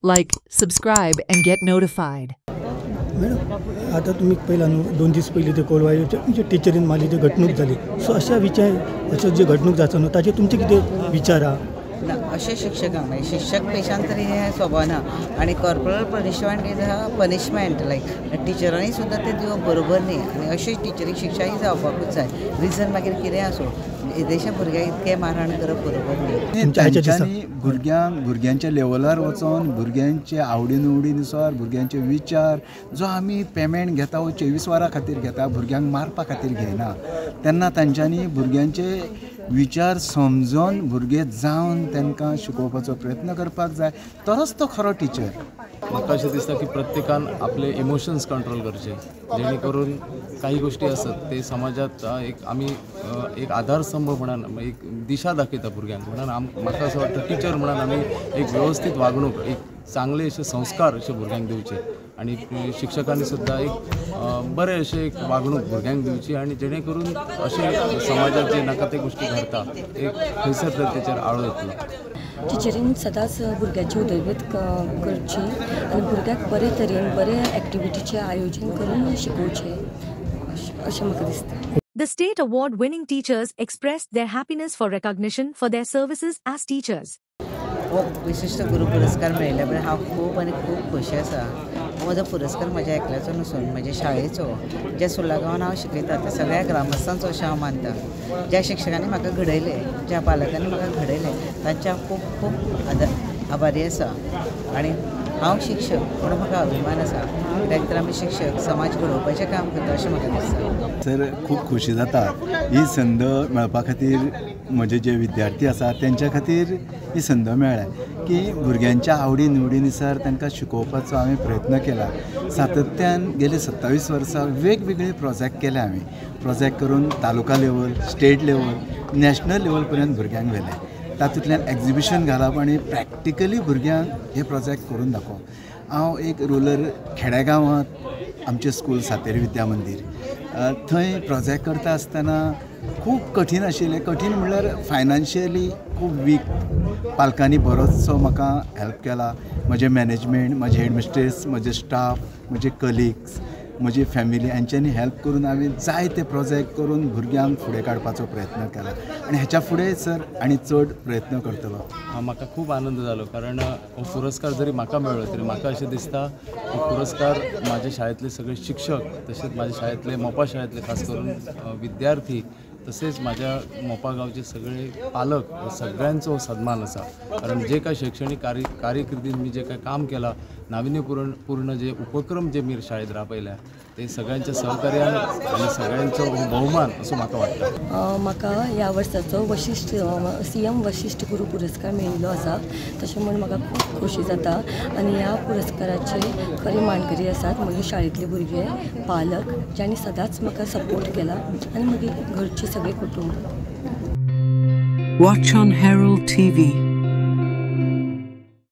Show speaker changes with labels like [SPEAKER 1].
[SPEAKER 1] Like, subscribe and get notified.
[SPEAKER 2] Madam आता तुम्ही पहिला 2 दीस पयलीं ते कोलवाळेच्या म्हणजे टिचरीन मारली ती घडणूक जाली सो अशा अशो जे घडणूक जाचो न्हू ताचे तुमचे कितें विचार आहा
[SPEAKER 3] ना अशे शिक्षकांक मागीर शिक्षक पेशान तरी हे स्वभाव ना आनी corporal punishment is a punishment like टिचरांनी सुद्दां ते दिवप बरोबर न्ही आनी अशें टिचरीक शिक्षा ही जावपाकूच जाय रिजन मागीर कितें आसूं देशा भुरग्यांक इतकें मारहाण करप बरोबर न्ही
[SPEAKER 4] तांच्यांनी भुरग्यांच्या लेवलार वचोन भुरग्यांचे आवडी निवडीनुसार भुरग्यांचे विचार जो आमी पेमेंट घेता वो 24 वरां खातीर घेता भुरग्यांक मारपा खातीर घेयना तेन्ना तांच्यांनी भुरग्यांचे विचार समजून भुरगे जावन तांकां शिकोवपाचो प्रयत्न करपाक जाय तरच तो खरो टिचर.
[SPEAKER 5] म्हाका अशें दिसता की प्रत्येकान आपले इमोशन्स कंट्रोल करचे जेणे करून काही गोष्टी आसत ते समाजात आमी एक आधारस्तंभ म्हणून एक दिशा दाखयता भुरग्यांक म्हणून म्हाका असं वाटतं टीचर म्हणून आमी एक व्यवस्थित वागणूक एक चांगले असे संस्कार अशे भुरग्यांक दिवचे आणि शिक्षकांनी सुद्धा एक बरे असे एक वागणूक भुरग्यांक दिवची आणि जेणे करून असे समाजात जे नाका ते गोष्टी घडता एक खंयसर तर तेचेर आळो येतलो.
[SPEAKER 6] टिचरीन सदांच भुरग्यांची उदरगत करची आनी भुरग्यांक बरे तरेन बरे एक्टिविटीचें आयोजन करून शिकोवचें अशें म्हाका दिसता.
[SPEAKER 1] The state award-winning teachers expressed their happiness for recognition for their services as teachers.
[SPEAKER 3] हो विशिष्ट गुरु पुरस्कार मेळिल्ल्या बरें हांव खूब आनी खूब खोशी आसा. म्हजो पुरस्कार म्हज्या एकल्याचो नसून म्हज्या शाळेचो ज्या सुला गांवांत हांव शिकयता त्या सगळ्या ग्रामस्थांचो अशें हांव मानतां. ज्या शिक्षकांनी म्हाका घडयलें ज्या पालकांनी म्हाका घडयलें तांचे हांव खूब खूब आभारी आसा आनी हांव शिक्षक म्हणून म्हाका अभिमान आसा कित्याक तर आमी शिक्षक समाज घडोवपाचें काम करता अशें म्हाका दिसता.
[SPEAKER 4] सर खूब खोशी जाता ही संद मेळपा खातीर म्हजे जे विद्यार्थी आसा तेंच्या खातीर ही संद मेळ्ळ्या की भुरग्यांच्या आवडी निवडीनुसार तांकां शिकोवपाचो हांवें प्रयत्न केला. सातत्यान गेले 27 वर्सां वेगवेगळे प्रोजेक्ट केले हांवें. प्रोजेक्ट करून taluka level state level national level पर्यंत भुरग्यांक व्हेले. तातूंतल्यान एक्झिबिशन घालप आनी प्रॅक्टिकली भुरग्यांक हे प्रोजेक्ट करून दाखोवप. हांव एक रुरल खेडेगांवांत आमचें स्कूल सातेरी विद्या मंदिर थंय प्रोजेक्ट करता आसतना खूब कठीण आशिल्लें. कठीण म्हणल्यार फायनान्शियली खूब वीक. पालकांनी बरोचसो म्हाका हेल्प केला. म्हजे मॅनेजमेंट म्हजे हेडमिस्ट्रेस म्हजे स्टाफ म्हजे कलिग्स म्हजी फॅमिली हांच्यांनी हेल्प करून हांवें जायते प्रोजेक्ट करून भुरग्यांक फुडें काडपाचो प्रयत्न केला आनी हेच्या फुडें सर आनी चड प्रयत्न करतलो.
[SPEAKER 5] म्हाका खूब आनंद जालो कारण हो पुरस्कार जरी म्हाका मेळ्ळो तरी म्हाका अशें दिसता हो पुरस्कार म्हाज्या शाळेंतले सगळे शिक्षक तशेंच म्हाज्या शाळेंतले मोपा शाळेंतले खास करून विद्यार्थी तसेच माझ्या मोपा गांवचे सगळे पालक सगळ्यांचो सन्मान आसा कारण जे काय शैक्षणिक कारकिर्दीत मी जे काय काम केला नाविन्यपूर्ण जे उपक्रम जे मी शाळेत राबयल्या ते सगळ्यांच्या सहकार्यान आणि सगळ्यांचो बहुमान असं म्हाका वाटतं.
[SPEAKER 6] म्हाका ह्या वर्साचो वशिश्ट CM वशिश्ट गुरू पुरस्कार मेळिल्लो आसा तशें म्हणून म्हाका खूब खोशी जाता आनी ह्या पुरस्काराचे खरे मानकरी आसात म्हजे शाळेंतले भुरगे पालक ज्यांनी सदांच म्हाका सपोर्ट केला आनी म्हगे घरचे सगळे कुटुंब.
[SPEAKER 7] Watch on Herald TV.